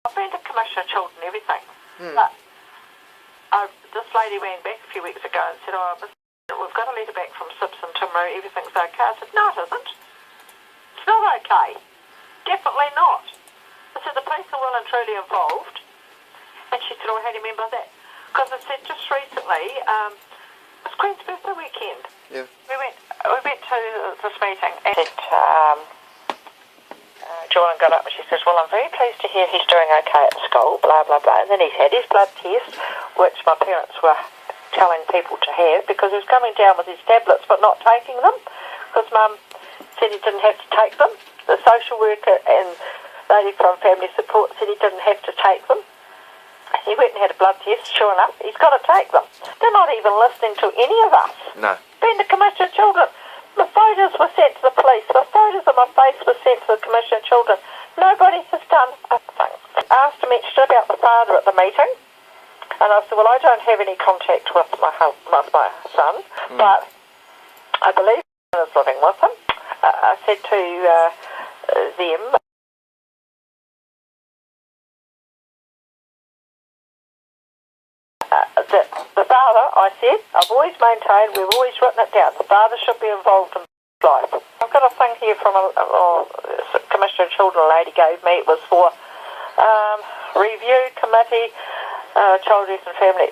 I've been to Commissioner Children and everything, but this lady rang back a few weeks ago and said, oh, we've got a letter back from Sips and Timaru, everything's okay. I said, no, it isn't. It's not okay. Definitely not. I said, the police are well and truly involved. And she said, oh, how do you remember that? Because I said, just recently, it was Queen's birthday weekend. Yeah. We went to this meeting and Jordan got up and she says, well, I'm very pleased to hear he's doing okay at school, blah, blah, blah. And then he's had his blood test, which my parents were telling people to have because he was coming down with his tablets but not taking them because Mum said he didn't have to take them. The social worker and lady from family support said he didn't have to take them. He went and had a blood test, sure enough, he's got to take them. They're not even listening to any of us. No. Been to Commissioner Children. The photos were sent to the police. The photos of my face were sent to the Commissioner Children. Nobody has done a thing. I asked him about the father at the meeting, and I said, well, I don't have any contact with my son, but I believe he is living with him. I said to them, the father, I said, I've always maintained, we've always written it down, the father should be involved in life. I've got a thing here from a Commissioner of Children lady gave me. It was for Review Committee, Child, Youth and Family,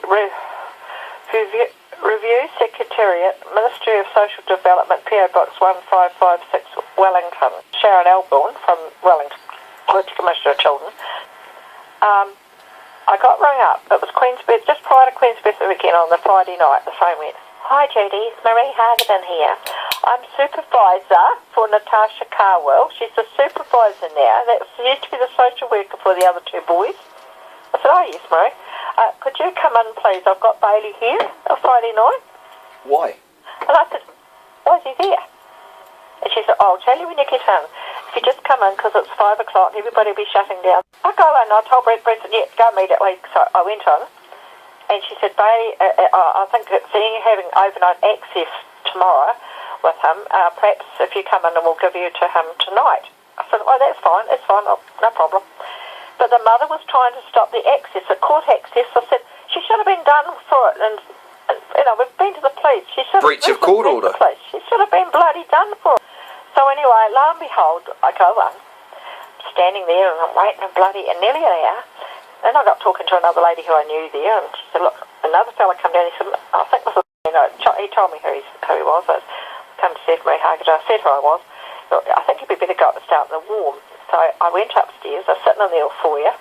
Review Secretariat, Ministry of Social Development, PO Box 1556, Wellington. Sharon Elborn from Wellington, Commissioner of Children. I got rung up. It was Queen's birthday, just prior to Queen's birthday weekend on the Friday night. The phone went, hi Judy, it's Marie Hargaden here. I'm supervisor for Natasha Carwell. She's the supervisor now. That used to be the social worker for the other two boys. I said, oh yes Marie. Could you come in please? I've got Bailey here on Friday night. Why? And I said, why is he there? And she said, oh, I'll tell you when you get in. If you just come in, because it's 5 o'clock, everybody will be shutting down. I go in, I told Brett, yeah, go immediately. So I went in, and she said, Bailey, I think that seeing you having overnight access tomorrow with him, perhaps if you come in and we'll give you to him tonight. I said, oh, that's fine, oh, no problem. But the mother was trying to stop the access, the court access. I said, she should have been done for it, and you know, we've been to the police. She should breach of court order. She should have been bloody done for it. So anyway, lo and behold, I go in, standing there and I'm waiting and bloody, and nearly an hour. Then I got talking to another lady who I knew there, and she said, look, another fella come down, he said, I think this is, you know, he told me who he was. I come to see Marie Hargaden. I said who I was. Look, I think you'd be better go up and start in the warm. So I went upstairs, I was sitting in the foyer,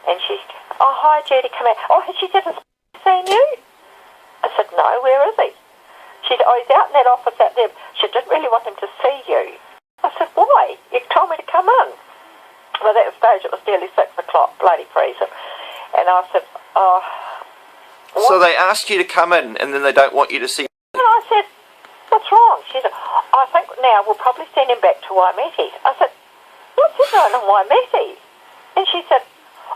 and she said, oh, hi Judy, come out. Oh, she said, has he seen you? I said, no, where is he? She said, oh, he's out in that office out there. She didn't really want him to see you. I said, why? You told me to come in. Well, at that stage, it was nearly 6 o'clock, bloody freezing. And I said, oh... What? So they asked you to come in, and then they don't want you to see... And I said, what's wrong? She said, I think now we'll probably send him back to Waimete. I said, what's he doing in Waimete? And she said,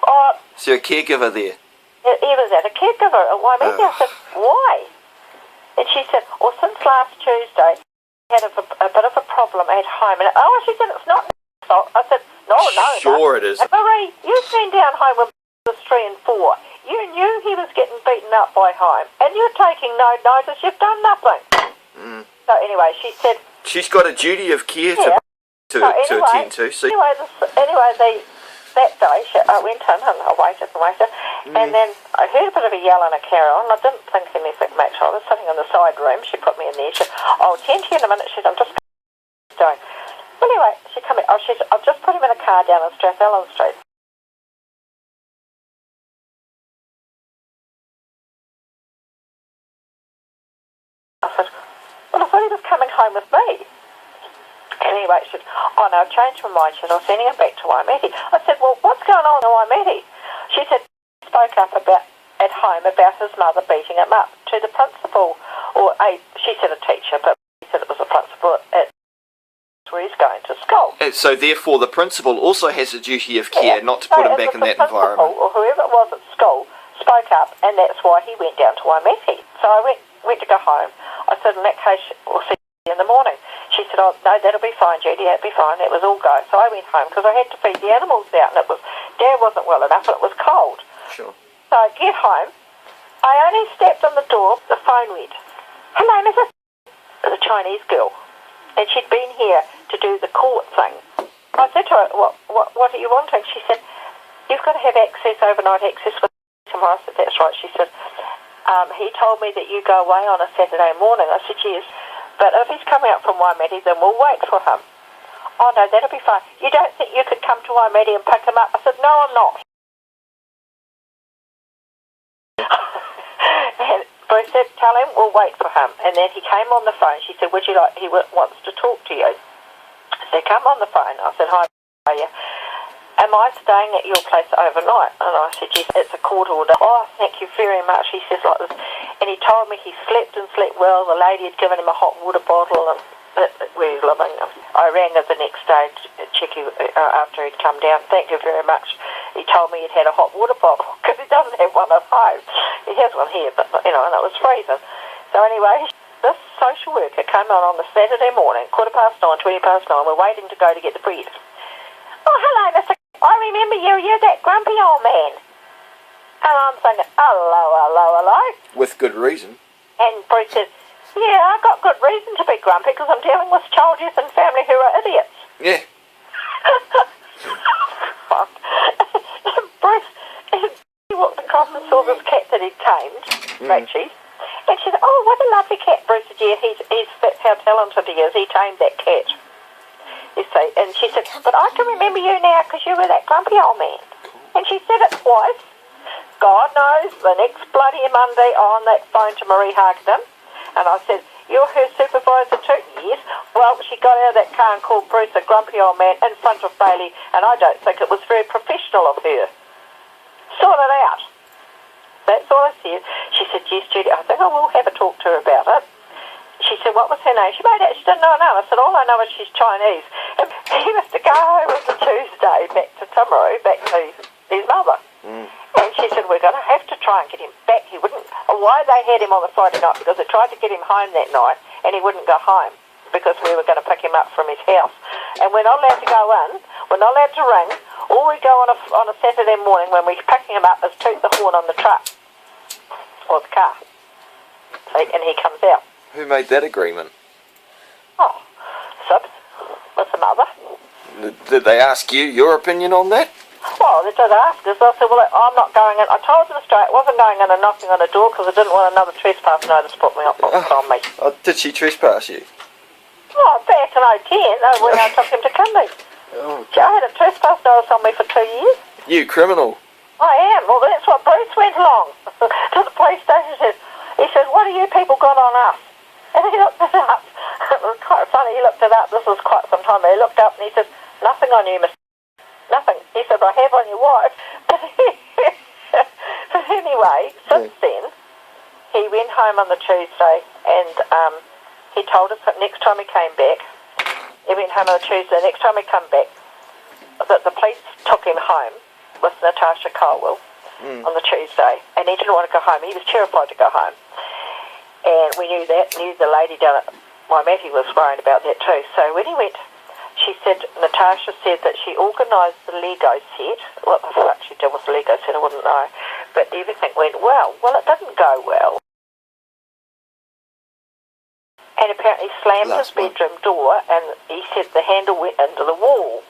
oh... So you're a caregiver there? He was at a caregiver at Waimete. I said, why? And she said, well, since last Tuesday, he had a bit of a problem at home. And she said, it's not his fault. I said, no. Sure it is. And Marie, you've been down home when it was 3 and 4. You knew he was getting beaten up by home. And you're taking no notice. You've done nothing. So anyway, she said... She's got a duty of care to attend to. So that day, I went in and I waited, and then I heard a bit of a yell and a carry on. I didn't think anything much. I was sitting in the side room. She put me in there. She said, I'll attend to you in a minute. She said, I'm just going. Well, anyway, she come in. Oh, she said, I've just put him in a car down on Strathallan Street. I said, well, I thought he was coming home with me. Anyway, she said, oh no, I've changed my mind. She said, I'm sending him back to Waimete. I said, well, what's going on in Waimete? She said, he spoke up at home about his mother beating him up to the principal, she said a teacher, but he said it was a principal at where he's going to school. And so therefore the principal also has a duty of care not to put him back in that environment. Or whoever it was at school spoke up, and that's why he went down to Waimete. So I went to go home. I said, in that case, we'll see in the morning. She said, oh, no, that'll be fine, Judy, that'll be fine. It was all go. So I went home because I had to feed the animals out, and Dad wasn't well enough, and it was cold. Sure. So I get home. I only stepped on the door, the phone went. Hello, Mrs. The Chinese girl. And she'd been here to do the court thing. I said to her, what are you wanting? She said, you've got to have access, overnight access with tomorrow. I said, that's right. She said, he told me that you go away on a Saturday morning. I said, yes. But if he's coming out from Waimate, then we'll wait for him. Oh, no, that'll be fine. You don't think you could come to Waimate and pick him up? I said, no, I'm not. And Bruce said, tell him we'll wait for him. And then he came on the phone. She said, he wants to talk to you. I said, come on the phone. I said, hi, how are you? Am I staying at your place overnight? And I said, yes, it's a court order. Oh, thank you very much. He says like this. And he told me he slept and slept well. The lady had given him a hot water bottle and where he's living. I rang her the next day to check after he'd come down. Thank you very much. He told me he'd had a hot water bottle because he doesn't have one at home. He has one here, but, and it was freezing. So anyway, this social worker came on the Saturday morning, 9:15, 9:20. We're waiting to go to get the bread. Oh, hello, Mr. I remember you. You're that grumpy old man. And I'm thinking, hello. With good reason. And Bruce said, yeah, I've got good reason to be grumpy because I'm dealing with child youth and family who are idiots. Yeah. Bruce, he walked across and saw this cat that he'd tamed, Rachie. And she said, oh, what a lovely cat. Bruce said, yeah, that's how talented he is. He tamed that cat. You see, and she said, but I can remember you now because you were that grumpy old man. And she said it twice. God knows, the next bloody Monday on that phone to Marie Harkenden, and I said, you're her supervisor too? Yes. Well, she got out of that car and called Bruce a grumpy old man in front of Bailey, and I don't think it was very professional of her. Sort it out. That's all I said. She said, yes, Judy, I think I will have a talk to her about it. She said, what was her name? She made out she didn't know her name. I said, all I know is she's Chinese. And he was to go home on the Tuesday back to Timaru, back to his mother. And she said, we're going to have to try and get him back. He wouldn't. Why they had him on the Friday night? Because they tried to get him home that night, and he wouldn't go home because we were going to pick him up from his house. And we're not allowed to go in. We're not allowed to ring. All we go on a Saturday morning when we're picking him up is toot the horn on the truck or the car. See, and he comes out. Who made that agreement? Oh, Sibs, with the mother. Did they ask you your opinion on that? Well, they did ask us. I said, well, I'm not going in. I told them straight, I wasn't going in and knocking on the door because I didn't want another trespass notice put me on me. Oh, did she trespass you? Oh, back in 2010, when I took him to Kinley. Oh, I had a trespass notice on me for 2 years. you criminal. I am. Well, that's what Bruce went along to the police station. He said, what have you people got on us? And he looked it up. It was quite funny. He looked it up. This was quite some time ago. He looked up and he said, nothing on you, Miss. Nothing. He said, I have on your wife. But anyway, since then, he went home on the Tuesday and he told us that next time he came back, he went home on the Tuesday, next time he come back, that the police took him home with Natasha Colwell on the Tuesday, and he didn't want to go home. He was terrified to go home. And we knew that, knew the lady down at Waimate was worried about that too. So when he went, Natasha said that she organised the Lego set. What the fuck she did with the Lego set, I wouldn't know. But everything went well. Well, it didn't go well. And apparently slammed his bedroom door, and he said the handle went into the wall.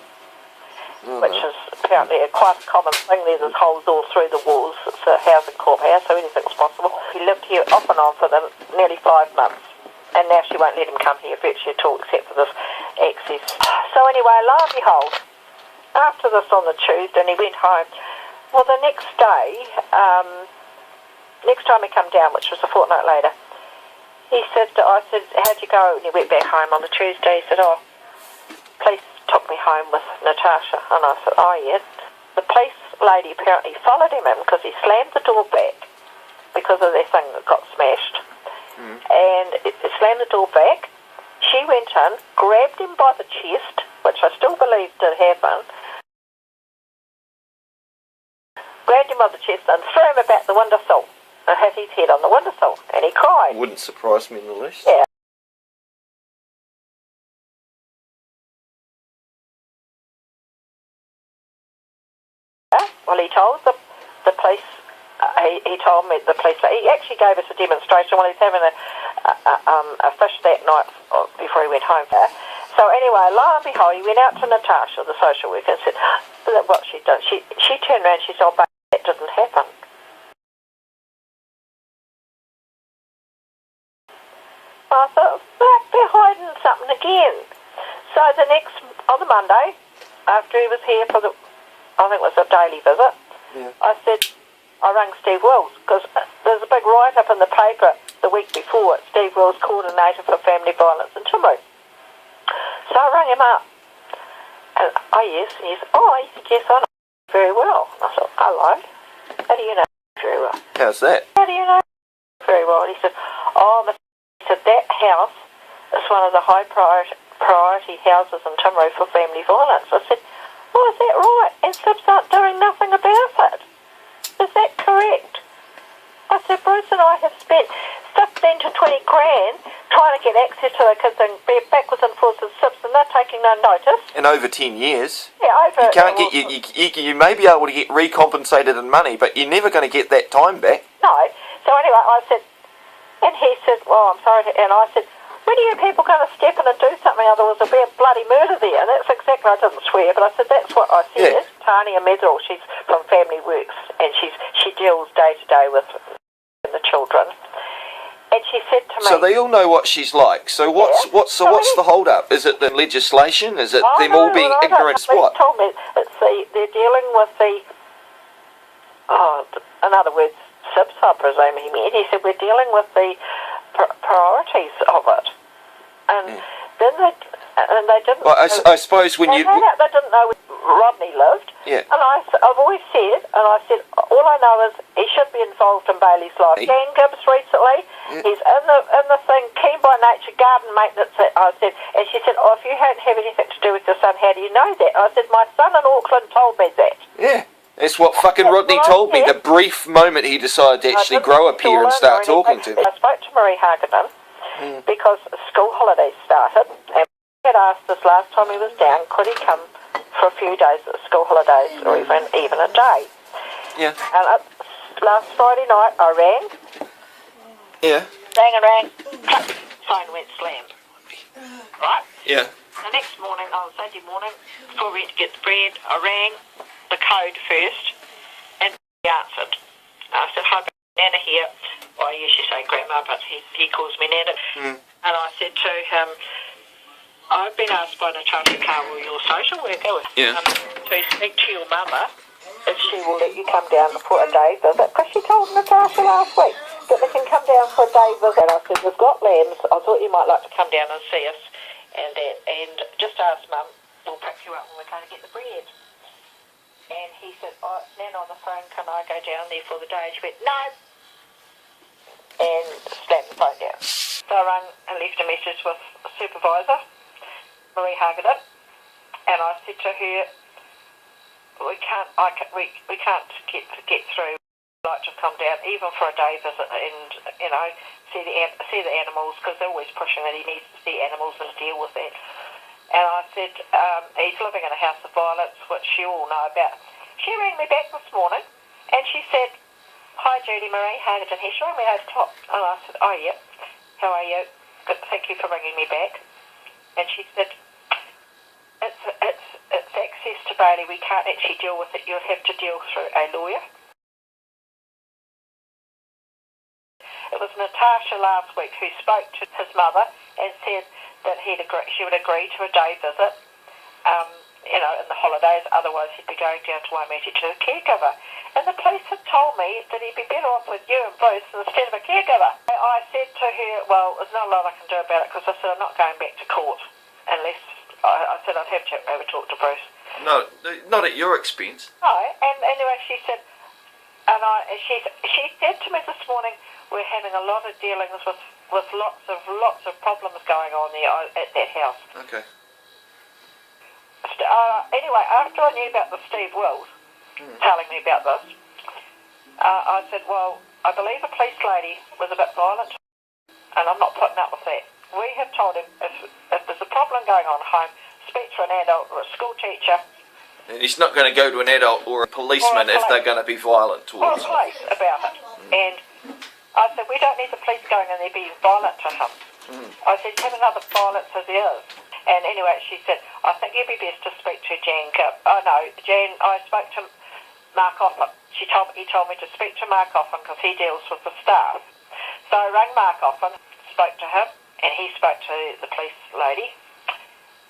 Which is apparently quite a common thing. There's holes all through the walls. It's a housing courthouse, so anything's possible. He lived here off and on for nearly 5 months. And now she won't let him come here virtually at all except for this access. So anyway, lo and behold, after this on the Tuesday, and he went home. Well, the next day, next time he come down, which was a fortnight later, I said, how'd you go? And he went back home on the Tuesday. He said, oh, police took me home with Natasha. And I said, oh yeah. The police lady apparently followed him in because he slammed the door back because of their thing that got smashed. And it slammed the door back. She went in, grabbed him by the chest, which I still believe did happen, grabbed him by the chest and threw him about the windowsill and hit his head on the windowsill, and he cried. Wouldn't surprise me in the least. Yeah. Well, he told the police. He told me the police. He actually gave us a demonstration while he's having a fish that night before he went home. So anyway, lo and behold, he went out to Natasha, the social worker, and said what she'd done. She turned around and she said, "Oh, but that didn't happen." I thought, back they're hiding something again. So on the Monday, after he was here for I think it was a daily visit, I rang Steve Wills, because there's a big write-up in the paper the week before, Steve Wills, coordinator for family violence in Timaru. So I rang him up, and yes, and he said, he said, yes, I know very well. And I thought, hello, how do you know very well? How's that? How do you know very well? And he said, he said, that house is one of the high priority houses in Timaru for family violence. I said, is that right? And SIBs aren't doing nothing about it. Is that correct? I said, Bruce and I have spent 15 to 20 grand trying to get access to the kids and be backwards and forwards with SIBs, and they're taking no notice. In over 10 years. Yeah, over. You can't get you may be able to get recompensated in money, but you're never going to get that time back. No. So anyway, I said, and he said, I'm sorry, and I said, when are you people going to step in and do something, otherwise there'll be a bloody murder there? And that's exactly, I didn't swear, but I said, that's what I said. Yeah. Tania Mezerl, she's from Family Works, and she deals day to day with the children. And she said to me... So they all know what she's like. So what's the hold up? Is it the legislation? Is it them all being ignorant? What? He told me they're dealing with in other words, SIBs, I presume he meant. He said, we're dealing with the priorities of it. And then they didn't... Well, I suppose when you... They didn't know where Rodney lived. Yeah. And I've always said, all I know is he should be involved in Bailey's life. Dan Gibbs recently, he's in the thing, keen by nature, garden maintenance, I said. And she said, if you don't have anything to do with your son, how do you know that? I said, my son in Auckland told me that. Yeah. That's what fucking Rodney told me, the brief moment he decided to actually grow up here and start talking to me. I spoke to Marie Hagedorn because school holidays started, and he had asked us last time he was down, could he come for a few days at school holidays, or even a day. Yeah. And last Friday night I rang. Yeah. Rang, phone went slam. Right? Yeah. The next morning, on Sunday morning, before we went to get the bread, I rang the code first, and he answered. I said, hi, Nana here. Well, I usually say Grandma, but he calls me Nana. And I said to him, I've been asked by Natasha Carwell, your social worker, to speak to your mama if she will let you come down for a day visit, because she told Natasha last week that we can come down for a day visit. And I said, we've got lambs. I thought you might like to come down and see us, and just ask Mum, we'll pick you up when we're going to get the bread. And he said, Nan on the phone, can I go down there for the day? She went, no. And slammed the phone down. So I rang and left a message with a supervisor, Marie Hagedorn, and I said to her, we can't get through. I'd like to come down even for a day visit and see the animals, because they're always pushing that he needs to see animals and deal with that. And I said, he's living in a house of violence, which you all know about. She rang me back this morning, and she said, hi Judy, Marie Hagedorn here. She rang me 8 o'clock, and I said, oh yeah, how are you? Good, thank you for ringing me back. And she said, it's access to Bailey. We can't actually deal with it. You'll have to deal through a lawyer. It was Natasha last week who spoke to his mother and said that she would agree to a day visit, in the holidays. Otherwise, he'd be going down to Waimate to a caregiver. And the police had told me that he'd be better off with you and Bruce instead of a caregiver. I said to her, well, there's not a lot I can do about it, because I said I'm not going back to court unless I said I'd have to have a talk to Bruce. No, not at your expense. No, and anyway, she said, she said to me this morning, we're having a lot of dealings with lots of problems going on there at that house. Okay. Anyway, after I knew about the Steve Wills telling me about this, I said, well, I believe a police lady was a bit violent, and I'm not putting up with that. We have told him if there's a problem going on at home, speak to an adult or a school teacher And he's not going to go to an adult or a policeman if they're going to be violent Or a towards him. police about it. And I said, we don't need the police going in there being violent to him. I said, have another violence as he is. And anyway, she said, I think you'd be best to speak to Jan Gibb. Oh no, Jan, I spoke to Mark Offin. He told me to speak to Mark Offin because he deals with the staff. So I rang Mark Offin, spoke to him, and he spoke to the police lady.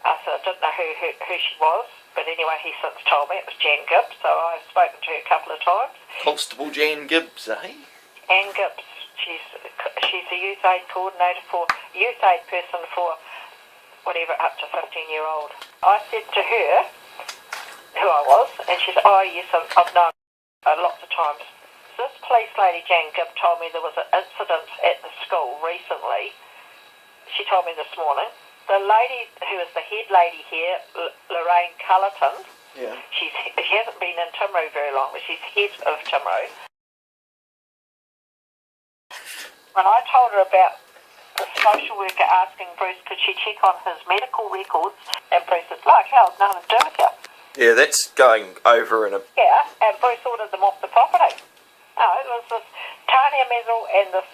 I said, I didn't know who she was, but anyway, he since told me it was Jan Gibb, so I've spoken to her a couple of times. Constable Jan Gibbs, eh? Anne Gibbs. She's a youth aid coordinator youth aid person for whatever, up to 15-year-old. I said to her who I was, and she said, oh yes, I've known lots of times. This police lady, Jan Gibb, told me there was an incident at the school recently. She told me this morning. The lady who is the head lady here, Lorraine Cullerton, she hasn't been in Timaru very long, but she's head of Timaru. When I told her about the social worker asking Bruce could she check on his medical records, and Bruce said, like hell, nothing to do with you. Yeah, that's going over in a... Yeah, and Bruce ordered them off the property. No, it was this Tania Mezzle and this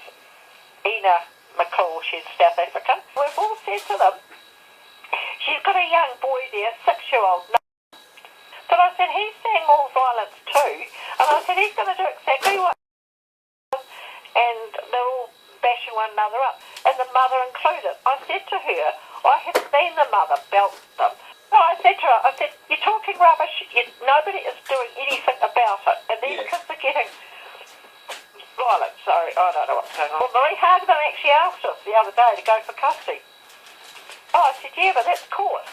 Ina McCall, she's South African. We've all said to them, she's got a young boy there, 6-year-old. But I said, he's seeing all violence too, and I said, he's going to do exactly what and they're all bashing one another up, and the mother included. I said to her, I have seen the mother belt them. No, I said to her, I said, you're talking rubbish, nobody is doing anything about it, and these kids are getting violent, so I don't know what's going on. Well, Marie Hagman actually asked us the other day to go for custody. Oh, I said, yeah, but that's court,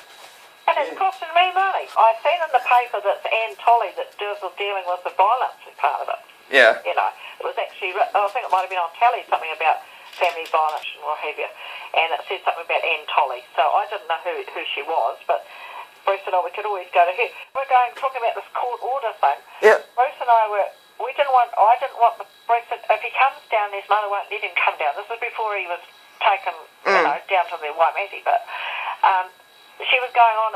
and it's costing me money. I've seen in the paper that it's Anne Tolley that deals with dealing with the violence part of it. Yeah. You know, it was actually, I think it might have been on telly, something about family violence and what have you, and it said something about Anne Tolley. So I didn't know who she was, but Bruce said, oh, we could always go to her. We're talking about this court order thing. Yeah. Bruce and I I didn't want Bruce said, if he comes down, his mother won't let him come down. This was before he was taken, down to the Waimate, but she was going on,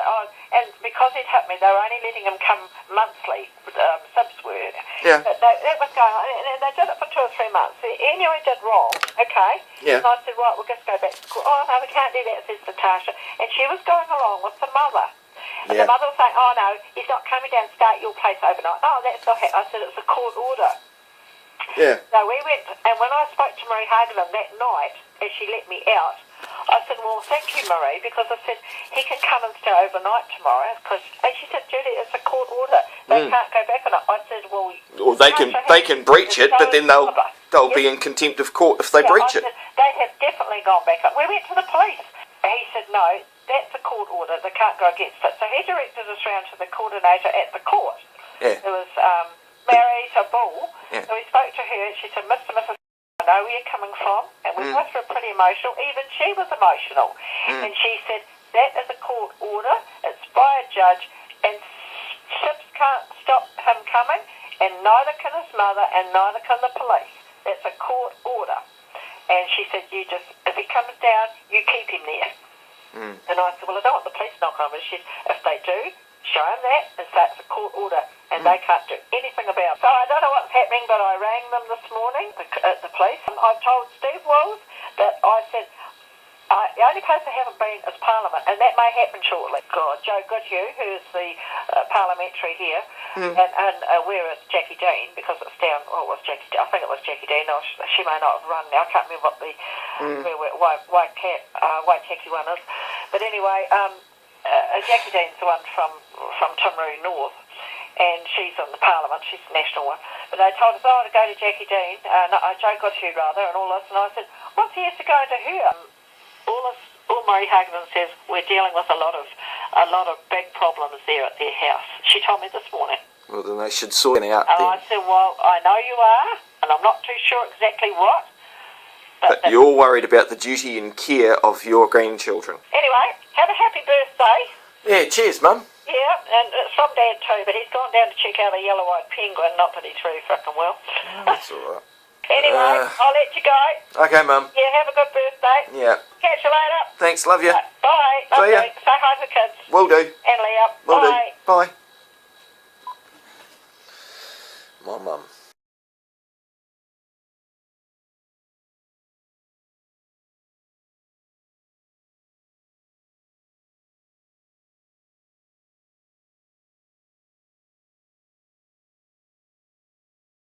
and because it hit me, they were only letting him come monthly, Sibs were. Yeah. But that was going on, and they did it for 2 or 3 months. He knew he did wrong, okay? Yeah. And I said, right, we'll just go back to court. Oh, no, we can't do that, says Natasha. And she was going along with the mother. And the mother was saying, oh, no, he's not coming down to stay at your place overnight. Oh, that's not happening. I said, it's a court order. Yeah. So we went, and when I spoke to Marie Hagelin that night, as she let me out, I said, well, thank you, Marie, because I said, he can come and stay overnight tomorrow. And she said, Judy, it's a court order. They can't go back on it. I said, well... Or they can breach it, but then they'll be in contempt of court if they breach it. Said, they have definitely gone back up. We went to the police. And he said, no, that's a court order. They can't go against it. So he directed us round to the coordinator at the court. Yeah. It was Mary Bull. Yeah. So we spoke to her, and she said, Mr. and Mrs. I know where you're coming from, and we both were pretty emotional. Even she was emotional. And she said, that is a court order, it's by a judge, and SIPs can't stop him coming, and neither can his mother, and neither can the police. It's a court order. And she said, if he comes down, you keep him there. And I said, well, I don't want the police knocking on him. She said, if they do, show him that and say it's a court order, and they can't do anything about it. So I don't know what's happening, but I rang them this morning at the police. I've told Steve Wills that I said, the only place I haven't been is Parliament, and that may happen shortly. God, Joe Goodhue, who's the parliamentary here, and where is Jackie Dean, because it's down, I think it was Jackie Dean, or she may not have run now, I can't remember what the Waitaki one is. But anyway, Jackie Dean's the one from Timaru North, and she's on the Parliament, she's the national one. But they told us, to go to Jackie Dean, Joe Goodhue rather, and all this, and I said, what's he has to go to her? All Marie Hagelin says, we're dealing with a lot of big problems there at their house. She told me this morning. Well, then they should sort it out. And I said, well, I know you are, and I'm not too sure exactly what. But you're worried about the duty and care of your grandchildren. Anyway, have a happy birthday. Yeah, cheers, Mum. Yeah, and it's from Dad too, but he's gone down to check out a yellow-eyed penguin, not that he's very fucking well. That's all right. Anyway, I'll let you go. Okay, Mum. Yeah, have a good birthday. Yeah. Catch you later. Thanks, love you. Right, bye. See ya. Say hi to the kids. Will do. And Leah. Will Bye. do. Bye. My mum.